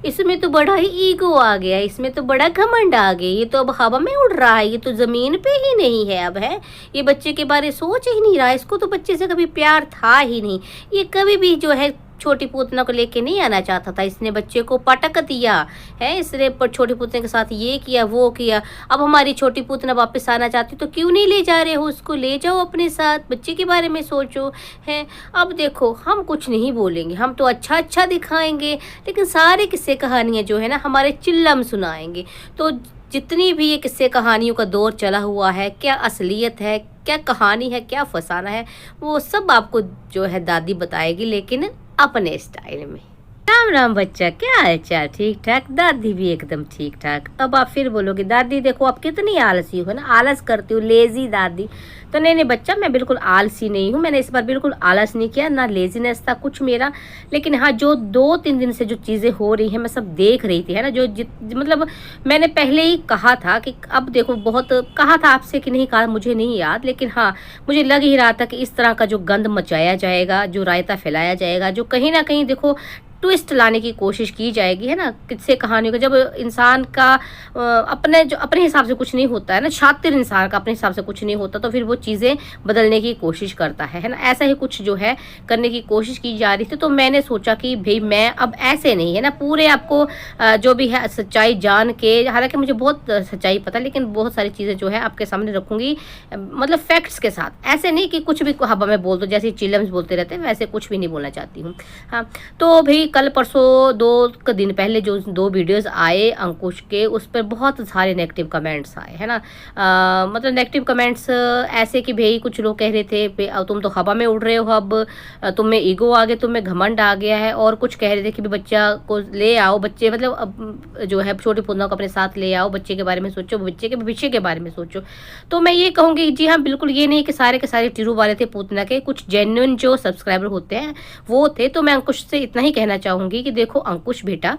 इसमें तो बड़ा ही ईगो आ गया, इसमें तो बड़ा घमंड आ गया, ये तो अब हवा में उड़ रहा है, ये तो ज़मीन पे ही नहीं है अब है। ये बच्चे के बारे सोच ही नहीं रहा, इसको तो बच्चे से कभी प्यार था ही नहीं। ये कभी भी जो है छोटी पूतना को लेके नहीं आना चाहता था, इसने बच्चे को पटक दिया है, इसने पर छोटी पूतने के साथ ये किया वो किया। अब हमारी छोटी पूतना वापस आना चाहती तो क्यों नहीं ले जा रहे हो उसको, ले जाओ अपने साथ, बच्चे के बारे में सोचो है। अब देखो हम कुछ नहीं बोलेंगे, हम तो अच्छा अच्छा दिखाएंगे, लेकिन सारे किस्से कहानियाँ जो है ना हमारे चिल्लम सुनाएंगे। तो जितनी भी ये किस्से कहानियों का दौर चला हुआ है, क्या असलियत है, क्या कहानी है, क्या फसाना है, वो सब आपको जो है दादी बताएगी, लेकिन अपने स्टाइल में। राम राम बच्चा, क्या हाल चाल? ठीक ठाक? दादी भी एकदम ठीक ठाक। अब आप फिर बोलोगे दादी देखो आप कितनी आलसी हो ना, आलस करती हो, लेजी दादी। तो नहीं बच्चा, मैं बिल्कुल आलसी नहीं हूँ, मैंने इस बार बिल्कुल आलस नहीं किया, ना लेजीनेस था कुछ मेरा। लेकिन हाँ, जो 2-3 दिन से जो चीज़ें हो रही हैं मैं सब देख रही थी है ना, जो मतलब मैंने पहले ही कहा था कि अब देखो, बहुत कहा था आपसे कि नहीं कहा मुझे नहीं याद, लेकिन हाँ मुझे लग ही रहा था कि इस तरह का जो गंद मचाया जाएगा, जो रायता फैलाया जाएगा, जो कहीं ना कहीं देखो ट्विस्ट लाने की कोशिश की जाएगी है ना, किससे कहानियों का। जब इंसान का अपने हिसाब से कुछ नहीं होता है ना, शातिर इंसान का अपने हिसाब से कुछ नहीं होता, तो फिर वो चीज़ें बदलने की कोशिश करता है ना। ऐसा ही कुछ जो है करने की कोशिश की जा रही थी। तो मैंने सोचा कि भाई मैं अब ऐसे नहीं है ना, पूरे आपको जो भी है सच्चाई जान के, हालांकि मुझे बहुत सच्चाई पता, लेकिन बहुत सारी चीज़ें जो है आपके सामने रखूंगी, मतलब फैक्ट्स के साथ। ऐसे नहीं कि कुछ भी हवा में बोल दो, जैसे चिल्लम्स बोलते रहते हैं, वैसे कुछ भी नहीं बोलना चाहती हूँ। हाँ, तो भाई कल परसों 2 दिन पहले जो 2 वीडियोस आए अंकुश के, उस पर बहुत सारे नेगेटिव कमेंट्स आए है ना। मतलब नेगेटिव कमेंट्स ऐसे कि भाई कुछ लोग कह रहे थे तुम तो हवा में उड़ रहे हो, अब तुम में ईगो आ गया, तुम में घमंड आ गया है। और कुछ कह रहे थे कि बच्चा को ले आओ, बच्चे मतलब अब जो है छोटी पूतना को अपने साथ ले आओ, बच्चे के बारे में सोचो, बच्चे के भविष्य के बारे में सोचो। तो मैं ये कहूँगी जी हाँ बिल्कुल, ये नहीं कि सारे के सारे टिरू वाले थे पूतना के, कुछ जेन्युइन जो सब्सक्राइबर होते हैं वो थे। तो मैं अंकुश से इतना ही कहना चाहूँगी कि देखो अंकुश बेटा,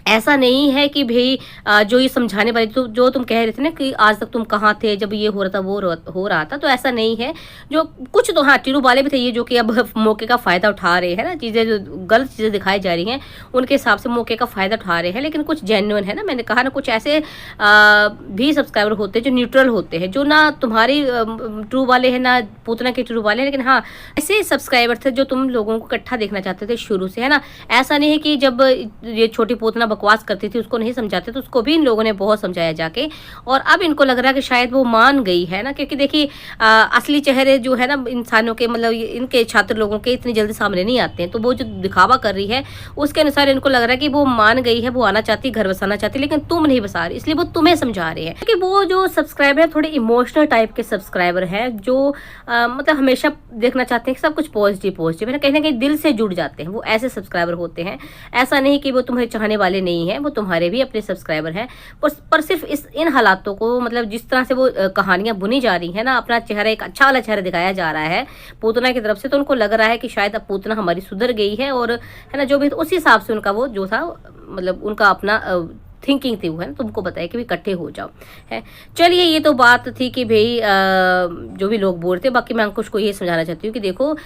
ऐसा नहीं है कि भाई जो ये समझाने वाली तो जो तुम कह रहे थे ना कि आज तक तुम कहाँ थे जब ये हो रहा था वो हो रहा था, तो ऐसा नहीं है। जो कुछ तो हाँ टीरू वाले भी थे ये, जो कि अब मौके का फ़ायदा उठा रहे हैं ना, चीज़ें जो गलत चीज़ें दिखाई जा रही हैं उनके हिसाब से मौके का फ़ायदा उठा रहे हैं। लेकिन कुछ जेन्युइन है ना, मैंने कहा ना, कुछ ऐसे भी सब्सक्राइबर होते हैं जो न्यूट्रल होते हैं, जो ना तुम्हारी ट्रू वाले हैं ना पूतना के ट्रू वाले हैं, लेकिन हाँ ऐसे सब्सक्राइबर थे जो तुम लोगों को इकट्ठा देखना चाहते थे शुरू से है ना। ऐसा नहीं है कि जब ये छोटी पूतना बकवास करती थी उसको नहीं समझाते, तो उसको भी इन लोगों ने बहुत समझाया जाके, और अब इनको लग रहा है कि शायद वो मान गई है ना। क्योंकि देखिए असली चेहरे जो है ना इंसानों के, मतलब इनके छात्र लोगों के इतनी जल्दी सामने नहीं आते हैं। तो वो जो दिखावा कर रही है उसके अनुसार इनको लग रहा है कि वो मान गई है, वो आना चाहती, घर बसाना चाहती, लेकिन तुम नहीं बसा रही, इसलिए वो तुम्हें समझा रहे हैं। क्योंकि वो जो सब्सक्राइबर है थोड़े इमोशनल टाइप के सब्सक्राइबर है, जो मतलब हमेशा देखना चाहते हैं कि सब कुछ पॉजिटिव पॉजिटिव है ना, कहीं ना कहीं दिल से जुड़ जाते हैं, वो ऐसे सब्सक्राइबर होते हैं। ऐसा नहीं कि वो तुम्हें चाहने वाले नहीं है, वो तुम्हारे भी अपने सब्सक्राइबर हैं। पर सिर्फ इन हालातों को, मतलब जिस तरह से वो कहानियां बुनी जा रही है ना, अपना चेहरा एक अच्छा वाला चेहरा दिखाया जा रहा है पूतना की तरफ से, तो उनको लग रहा है कि शायद अब पूतना हमारी सुधर गई है, और है ना जो भी उसी हिसाब से उनका वो जो था, मतलब उनका अपना थिंकिंग थी वो है ना, तुमको बताया कि भी इकट्ठे हो जाओ है। चलिए ये तो बात थी कि भाई जो भी लोग बोलते, बाकी मैं अंकुश को ये समझाना चाहती हूँ कि देखो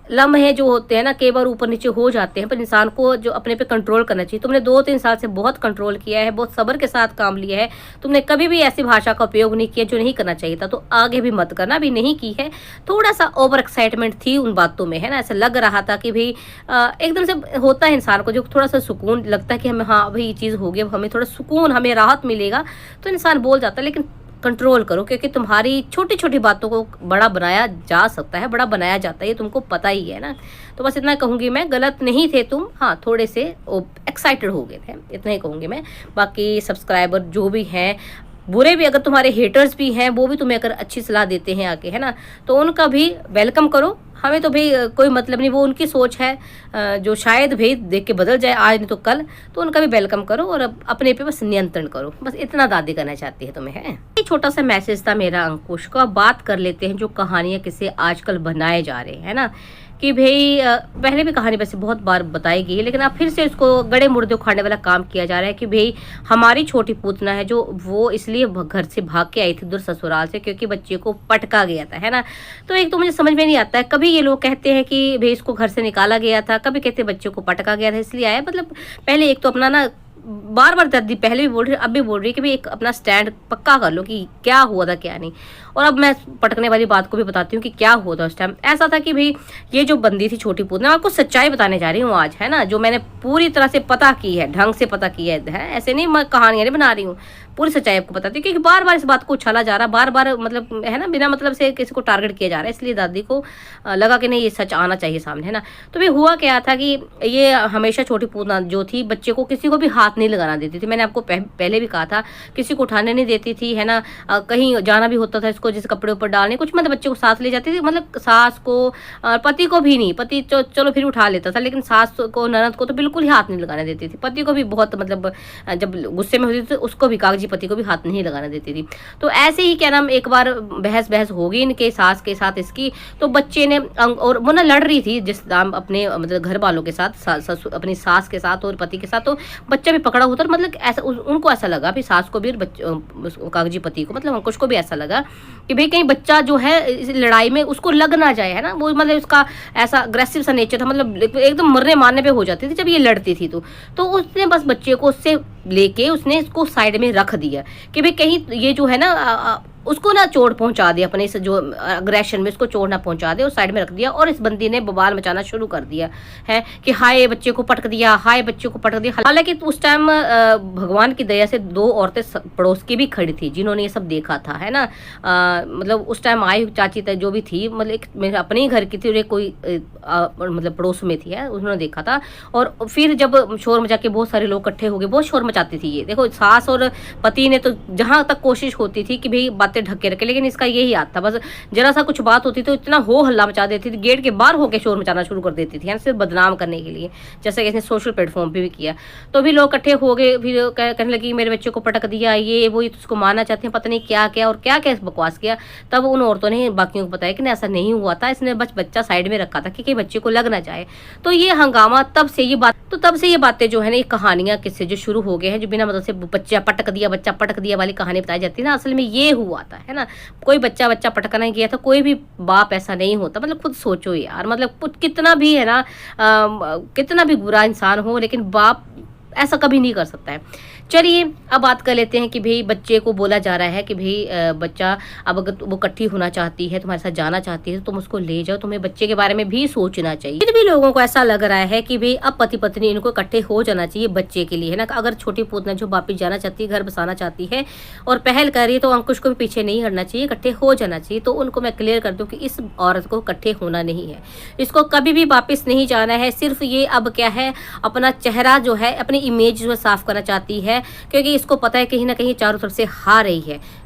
लम्हे जो होते हैं ना कई बार ऊपर नीचे हो जाते हैं, पर इंसान को जो अपने पे कंट्रोल करना चाहिए। तुमने 2-3 साल से बहुत कंट्रोल किया है, बहुत सब्र के साथ काम लिया है, तुमने कभी भी ऐसी भाषा का उपयोग नहीं किया जो नहीं करना चाहिए था, तो आगे भी मत करना, भी नहीं की है। थोड़ा सा ओवर एक्साइटमेंट थी उन बातों में है ना, ऐसा लग रहा था कि भाई एकदम से होता है इंसान को जो थोड़ा सा सुकून लगता है कि हमें हाँ भाई ये चीज़ हो गई, हमें थोड़ा सुकून, हमें राहत मिलेगा, तो इंसान बोल जाता है। लेकिन कंट्रोल करो, क्योंकि तुम्हारी छोटी छोटी बातों को बड़ा बनाया जा सकता है, बड़ा बनाया जाता है, ये तुमको पता ही है ना। तो बस इतना कहूँगी मैं, गलत नहीं थे तुम, हाँ थोड़े से एक्साइटेड हो गए थे, इतना ही कहूँगी मैं। बाकी सब्सक्राइबर जो भी हैं, बुरे भी, अगर तुम्हारे हेटर्स भी हैं, वो भी तुम्हें अगर अच्छी सलाह देते हैं आके है ना, तो उनका भी वेलकम करो। हमें तो भाई कोई मतलब नहीं, वो उनकी सोच है जो शायद भाई देख के बदल जाए आज नहीं तो कल, तो उनका भी वेलकम करो और अपने पे बस नियंत्रण करो। बस इतना दादी करना चाहती है तुम्हें है। ये छोटा सा मैसेज था मेरा अंकुश को। अब बात कर लेते हैं जो कहानियाँ किसे आजकल बनाए जा रहे हैं ना। कि भाई पहले भी कहानी वैसे बहुत बार बताई गई है, लेकिन अब फिर से इसको गड़े मुर्दे उखाड़ने वाला काम किया जा रहा है कि भाई हमारी छोटी पूतना है जो वो इसलिए घर से भाग के आई थी दूर ससुराल से क्योंकि बच्चे को पटका गया था, है ना। तो एक तो मुझे समझ में नहीं आता है, कभी ये लोग कहते हैं कि भाई इसको घर से निकाला गया था, कभी कहते हैं बच्चे को पटका गया था इसलिए आया। मतलब पहले एक तो अपना ना बार बार दादी पहले भी बोल रही अब भी बोल रही कि भाई एक अपना स्टैंड पक्का कर लो कि क्या हुआ था क्या नहीं। और अब मैं पटकने वाली बात को भी बताती हूँ कि क्या हुआ था उस टाइम। ऐसा था कि भाई ये जो बंदी थी छोटी पूतना, आपको सच्चाई बताने जा रही हूँ आज, है ना, जो मैंने पूरी तरह से पता की है, ढंग से पता की है, ऐसे नहीं मैं कहानियां नहीं बना रही हूँ, पूरी सच्चाई आपको बताती हूँ। क्योंकि बार बार इस बात को उछाला जा रहा, बार बार मतलब है ना, बिना मतलब से किसी को टारगेट किया जा रहा है, इसलिए दादी को लगा कि नहीं ये सच आना चाहिए सामने, है ना। तो भाई हुआ क्या था कि ये हमेशा छोटी पूतना जो थी बच्चे को किसी को भी हाथ नहीं लगाना देती थी। मैंने आपको पहले भी कहा था, किसी को उठाने नहीं देती थी, है ना। कहीं जाना भी होता था इसको जैसे कपड़े ऊपर डालने कुछ, मतलब बच्चे को साथ ले जाती थी, मतलब सास को पति को भी नहीं, पति चलो फिर उठा लेता था, लेकिन सास को ननद को तो बिल्कुल ही हाथ नहीं लगाने देती थी। पति को भी बहुत मतलब जब गुस्से में होती थी उसको भी, कागजी पति को भी हाथ नहीं लगाने देती थी। तो ऐसे ही क्या नाम एक बार बहस होगी इनके सास के साथ इसकी, तो बच्चे ने और वो ना लड़ रही थी जिस दाम अपने मतलब घर वालों के साथ, अपनी सास के साथ और पति के साथ, तो बच्चा भी पकड़ा होता, मतलब ऐसा उनको ऐसा लगा भी, सास को भी और कागजी पति को मतलब अंकुश को भी ऐसा लगा कि भाई कहीं बच्चा जो है इस लड़ाई में उसको लग ना जाए, है ना। वो मतलब उसका ऐसा अग्रेसिव सा नेचर था, मतलब एकदम मरने मारने पे हो जाती थी जब ये लड़ती थी। तो उसने बस बच्चे को उससे लेके उसने इसको साइड में रख दिया कि भाई कहीं ये जो है ना उसको ना चोट पहुंचा दे, अपने इस जो अग्रेशन में उसको चोट ना पहुंचा दे, उस साइड में रख दिया। और इस बंदी ने बवाल मचाना शुरू कर दिया है कि हाय बच्चे को पटक दिया, हाय बच्चे को पटक दिया। हालांकि उस टाइम भगवान की दया से 2 औरतें पड़ोस की भी खड़ी थी जिन्होंने ये सब देखा था, है ना। मतलब उस टाइम आई चाची जो भी थी, मतलब मेरे अपने ही घर की थी और एक कोई मतलब पड़ोस में थी, है, उन्होंने देखा था। और फिर जब शोर मचा के बहुत सारे लोग इकट्ठे हो गए, बहुत शोर मचाती थी ये। देखो सास और पति ने तो जहां तक कोशिश होती थी कि भाई बातें ढक के रखे, लेकिन इसका यही याद था, बस जरा सा कुछ बात होती तो इतना हो हल्ला मचा देती थी, गेट के बाहर होकर शोर मचाना शुरू कर देती थी, सिर्फ बदनाम करने के लिए, जैसे कि इसने सोशल प्लेटफॉर्म पे भी किया। तो भी लोग इकट्ठे हो गए, फिर कहने लगी मेरे बच्चे को पटक दिया, ये वो उसको मारना चाहते हैं, पता नहीं क्या क्या और क्या क्या बकवास किया। तब उन औरतों ने बाकियों को बताया कि ऐसा नहीं हुआ था, इसने बस बच्चा साइड में रखा था कि बच्चे को लग ना जाए। तो ये हंगामा तब से ये बातें जो है ना, ये कहानियां किससे जो शुरू हो गए हैं, जो बिना मतलब से बच्चा पटक दिया वाली कहानी बताई जाती है ना, असल में ये हुआ था, है ना। कोई बच्चा पटका नहीं गया था, कोई भी बाप ऐसा नहीं होता। मतलब खुद सोचो यार, मतलब कितना भी है ना कितना भी बुरा इंसान हो, लेकिन बाप ऐसा कभी नहीं कर सकता है। चलिए अब बात कर लेते हैं कि भाई बच्चे को बोला जा रहा है कि भाई बच्चा अब अगर वो इकट्ठी होना चाहती है, तुम्हारे साथ जाना चाहती है, तो तुम उसको ले जाओ, तुम्हें बच्चे के बारे में भी सोचना चाहिए। फिर भी लोगों को ऐसा लग रहा है कि भाई अब पति पत्नी इनको इकट्ठे हो जाना चाहिए बच्चे के लिए, है ना। अगर छोटी पूतना जो वापिस जाना चाहती है, घर बसाना चाहती है और पहल कर रही है, तो अंकुश को भी पीछे नहीं हटना चाहिए, इकट्ठे हो जाना चाहिए। तो उनको मैं क्लियर कर दूं कि इस औरत को इकट्ठे होना नहीं है, इसको कभी भी वापिस नहीं जाना है। सिर्फ ये अब क्या है, अपना चेहरा जो है, अपनी इमेज जो साफ करना चाहती है, क्योंकि इसको पता है कहीं ना कहीं चारों तरफ से हार रही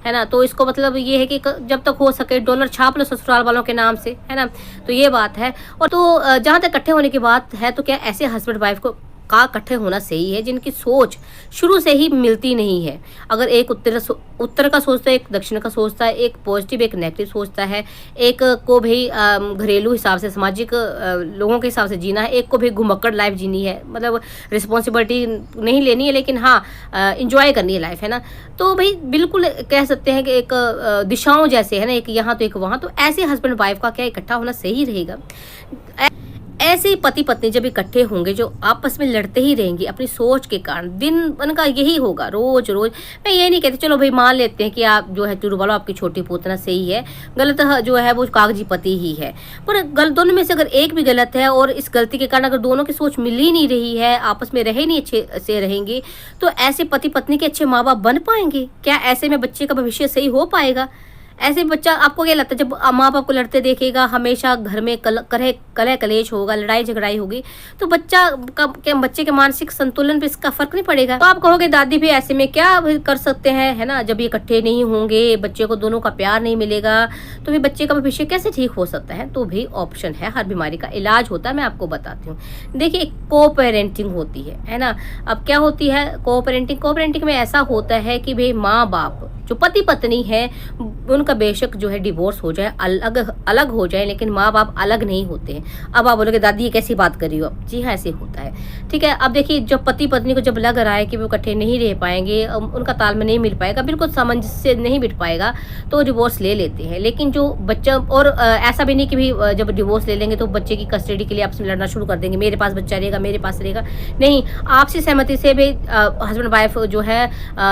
है ना। तो इसको मतलब ये है कि जब तक हो सके डॉलर छाप लो ससुराल वालों के नाम से, है ना। तो ये बात है। और तो जहां तक इकट्ठे होने की बात है, तो क्या ऐसे हस्बैंड वाइफ को का इकट्ठे होना सही है जिनकी सोच शुरू से ही मिलती नहीं है। अगर एक उत्तर का सोचता है, एक दक्षिण का सोचता है, एक पॉजिटिव एक नेगेटिव सोचता है, एक को भाई घरेलू हिसाब से सामाजिक लोगों के हिसाब से जीना है, एक को भाई घुमक्कड़ लाइफ जीनी है, मतलब रिस्पॉन्सिबिलिटी नहीं लेनी है, लेकिन हाँ इंजॉय करनी है लाइफ, है ना। तो भाई बिल्कुल कह सकते हैं कि एक दिशाओं जैसे है ना, एक यहाँ तो एक वहाँ। तो ऐसे हस्बैंड वाइफ का क्या इकट्ठा होना सही रहेगा? ऐसे ही पति पत्नी जब इकट्ठे होंगे, जो आपस में लड़ते ही रहेंगे अपनी सोच के कारण, दिन उनका यही होगा रोज रोज। मैं ये नहीं कहती, चलो भाई मान लेते हैं कि आप जो है टूर वालों आपकी छोटी पूतना सही है, गलत जो है वो कागजी पति ही है, पर दोनों में से अगर एक भी गलत है और इस गलती के कारण अगर दोनों की सोच मिल ही नहीं रही है, आपस में रहे नहीं अच्छे से रहेंगे, तो ऐसे पति पत्नी के अच्छे माँ बाप बन पाएंगे क्या? ऐसे में बच्चे का भविष्य सही हो पाएगा? ऐसे बच्चा, आपको क्या लगता है, जब माँ बाप को लड़ते देखेगा, हमेशा घर में कलह कलेश होगा, लड़ाई झगड़ाई होगी, तो बच्चे के मानसिक संतुलन पे इसका फर्क नहीं पड़ेगा? तो आप कहोगे दादी भी ऐसे में क्या कर सकते हैं, है ना। जब ये इकट्ठे नहीं होंगे, बच्चे को दोनों का प्यार नहीं मिलेगा, तो फिर बच्चे का भविष्य कैसे ठीक हो सकता है? तो भाई ऑप्शन है, हर बीमारी का इलाज होता है। मैं आपको बताती हूँ, देखिए को पेरेंटिंग होती है ना। अब क्या होती है को पेरेंटिंग में ऐसा होता है कि भाई माँ बाप जो पति पत्नी है, उनका बेशक जो है डिवोर्स हो जाए, अलग अलग हो जाए, लेकिन माँ बाप अलग नहीं होते हैं। अब आप बोलोगे दादी ये कैसी बात कर रही हो? जी हाँ, ऐसे होता है। ठीक है, अब देखिए जब पति पत्नी को जब लग रहा है कि वो इकट्ठे नहीं रह पाएंगे, उनका तालमेल नहीं मिल पाएगा, बिल्कुल सामंजस्य नहीं बिठ पाएगा, तो डिवोर्स ले लेते हैं। लेकिन जो बच्चा और ऐसा भी नहीं कि भी जब डिवोर्स ले लेंगे तो बच्चे की कस्टडी के लिए आपस में लड़ना शुरू कर देंगे, मेरे पास बच्चा रहेगा, मेरे पास रहेगा। नहीं, आपसी सहमति से भी हस्बैंड वाइफ जो है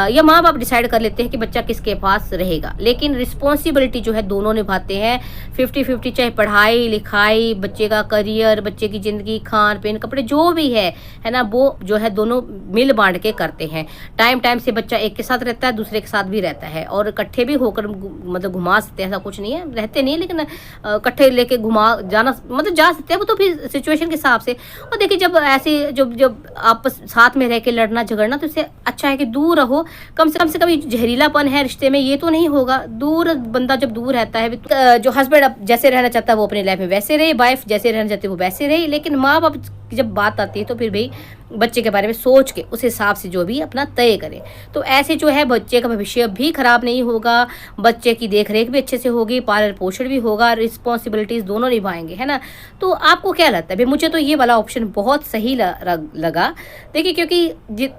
या माँ बाप डिसाइड कर लेते हैं कि बच्चा किसके पास रहेगा, लेकिन रिस्पॉन्सिबिलिटी जो है दोनों निभाते हैं 50-50, चाहे पढ़ाई लिखाई, बच्चे का करियर, बच्चे की ज़िंदगी, खान पीन, कपड़े, जो भी है ना, वो जो है दोनों मिल बांट के करते हैं। टाइम टाइम से बच्चा एक के साथ रहता है, दूसरे के साथ भी रहता है, और इकट्ठे भी होकर मतलब घुमा सकते हैं, ऐसा कुछ नहीं है, रहते नहीं है, लेकिन इकट्ठे लेके घुमा जाना मतलब जा सकते हैं, वो तो फिर सिचुएशन के हिसाब से। और देखिए जब ऐसे जब आप साथ में रह के लड़ना झगड़ना, तो इससे अच्छा है कि दूर रहो, कम से कम जहरीलापन है रिश्ते में ये तो नहीं होगा। दूर बंदा जब दूर रहता है, जो हस्बैंड अब जैसे रहना चाहता है वो अपनी लाइफ में वैसे रहे, वाइफ जैसे रहना चाहती है वो वैसे रहे, लेकिन माँ बाप की जब बात आती है तो फिर भाई बच्चे के बारे में सोच के उस हिसाब से जो भी अपना तय करें। तो ऐसे जो है बच्चे का भविष्य भी खराब नहीं होगा, बच्चे की देख रेख भी अच्छे से होगी, पालन पोषण भी होगा, रिस्पॉन्सिबिलिटीज़ दोनों निभाएंगे, है ना। तो आपको क्या लगता है? भाई मुझे तो ये वाला ऑप्शन बहुत सही लगा। देखिए क्योंकि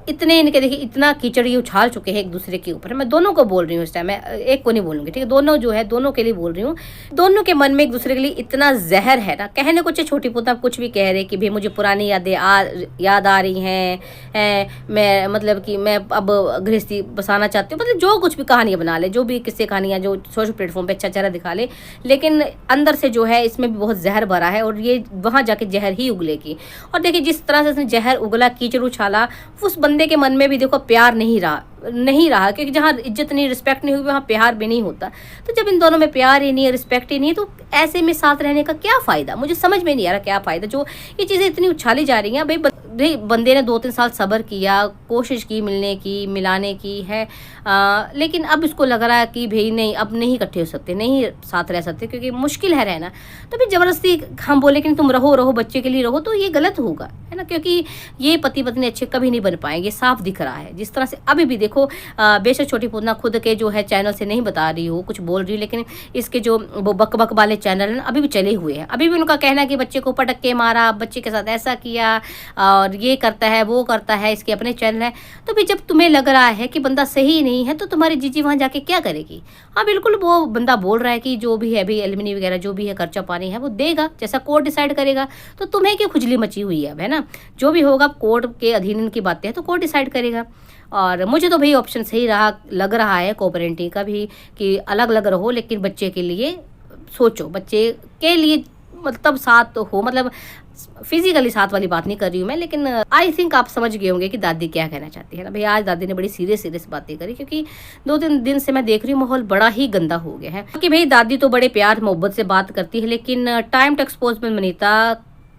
इतने इनके देखिए इतना कीचड़ ये उछाल चुके हैं एक दूसरे के ऊपर। मैं दोनों को बोल रही हूँ इस टाइम, मैं एक को नहीं बोलूँगी, ठीक है, दोनों जो है दोनों के लिए बोल रही हूँ। दोनों के मन में एक दूसरे के लिए इतना जहर है ना, कहने को चाहे छोटी पोता कुछ भी कह रहे कि भाई मुझे पुरानी यादें याद आ रही हैं, मैं मतलब कि मैं अब गृहस्थी बसाना चाहती हूँ, मतलब जो कुछ भी कहानियाँ बना ले, जो भी किस्से कहानियाँ जो सोशल प्लेटफॉर्म पे अच्छा चेहरा दिखा ले, लेकिन अंदर से जो है इसमें भी बहुत जहर भरा है, और ये वहाँ जाके जहर ही उगलेगी। और देखिए जिस तरह से इसने जहर उगला, कीचड़ उछाला, उस बंदे के मन में भी देखो प्यार नहीं रहा, क्योंकि जहाँ इज्जत नहीं, रिस्पेक्ट नहीं हुई, वहाँ प्यार भी नहीं होता। तो जब इन दोनों में प्यार ही नहीं है, रिस्पेक्ट ही नहीं है, तो ऐसे में साथ रहने का क्या फ़ायदा? मुझे समझ में नहीं आ रहा क्या फ़ायदा, जो ये चीज़ें इतनी उछाली जा रही हैं। भाई बंदे ने 2-3 साल सब्र किया, कोशिश की मिलने की, मिलाने की है, लेकिन अब इसको लग रहा है कि भाई नहीं, अब नहीं इकट्ठे हो सकते, नहीं साथ रह सकते, क्योंकि मुश्किल है रहना। तो फिर ज़बरदस्ती हम बोले कि तुम रहो बच्चे के लिए रहो, तो ये गलत होगा, है ना, क्योंकि ये पति पत्नी अच्छे कभी नहीं बन पाएंगे, साफ दिख रहा है। जिस तरह से अभी भी देखो, बेशक छोटी पूतना खुद के जो है चैनल से नहीं बता रही हो, कुछ बोल रही हो, लेकिन इसके जो वो बक वाले चैनल हैं अभी भी चले हुए हैं। अभी भी उनका कहना है कि बच्चे को पटक के मारा, बच्चे के साथ ऐसा किया, और ये करता है वो करता है, इसके अपने चैनल है। तो भी जब तुम्हें लग रहा है कि बंदा सही नहीं है, तो तुम्हारी जीजी वहाँ जाके क्या करेगी? हाँ बिल्कुल, वो बंदा बोल रहा है कि जो भी है, अभी एलिमनी वगैरह जो भी है खर्चा पानी है वो देगा, जैसा कोर्ट डिसाइड करेगा। तो तुम्हें क्यों खुजली मची हुई है अब, है ना? जो भी होगा कोर्ट के अधीन की बातें हैं, तो कोर्ट डिसाइड करेगा। और मुझे तो भाई ऑप्शन सही लग रहा है को-पेरेंटिंग का भी, कि अलग अलग रहो, लेकिन बच्चे के लिए सोचो, बच्चे के लिए मतलब साथ हो, मतलब फिजिकली साथ वाली बात नहीं कर रही हूँ मैं, लेकिन आई थिंक आप समझ गए होंगे कि दादी क्या कहना चाहती है ना। भाई आज दादी ने बड़ी सीरियस बातें करी, क्योंकि 2-3 दिन से मैं देख रही हूँ माहौल बड़ा ही गंदा हो गया है। कि भाई दादी तो बड़े प्यार मोहब्बत से बात करती है, लेकिन टाइम टू एक्सपोज में मनीता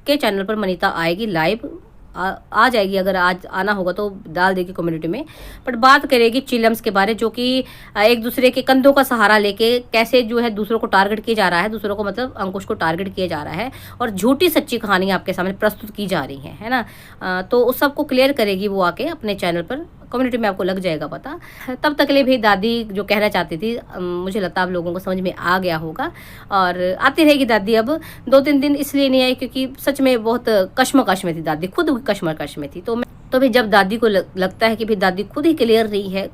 के चैनल पर मनीता आएगी लाइव, आ जाएगी, अगर आज आना होगा तो डाल देगी कम्युनिटी में। बट बात करेगी चिलम्स के बारे, जो कि एक दूसरे के कंधों का सहारा लेके कैसे जो है दूसरों को टारगेट किया जा रहा है, दूसरों को मतलब अंकुश को टारगेट किया जा रहा है, और झूठी सच्ची कहानी आपके सामने प्रस्तुत की जा रही है ना। तो उस सबको क्लियर करेगी वो आके अपने चैनल पर, कम्युनिटी में आपको लग जाएगा पता। तब तक के लिए भी दादी जो कहना चाहती थी, मुझे लगता है आप लोगों को समझ में आ गया होगा, और आती रहेगी दादी। अब 2-3 दिन इसलिए नहीं आई क्योंकि सच में बहुत कश्मकश में थी दादी, खुद कश्मकश में थी। तो भी जब दादी को लगता है कि भाई दादी खुद ही क्लियर नहीं है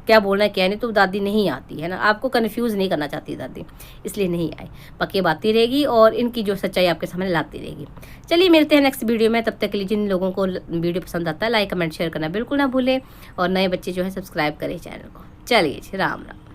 क्या बोलना है क्या नहीं, तो दादी नहीं आती है ना, आपको कन्फ्यूज़ नहीं करना चाहती दादी, इसलिए नहीं आई। बाकी बातें रहेगी और इनकी जो सच्चाई आपके सामने लाती रहेगी। चलिए मिलते हैं नेक्स्ट वीडियो में, तब तक के लिए जिन लोगों को वीडियो पसंद आता है लाइक कमेंट शेयर करना बिल्कुल ना भूलें, और नए बच्चे जो है सब्सक्राइब करें चैनल को। चलिए राम राम।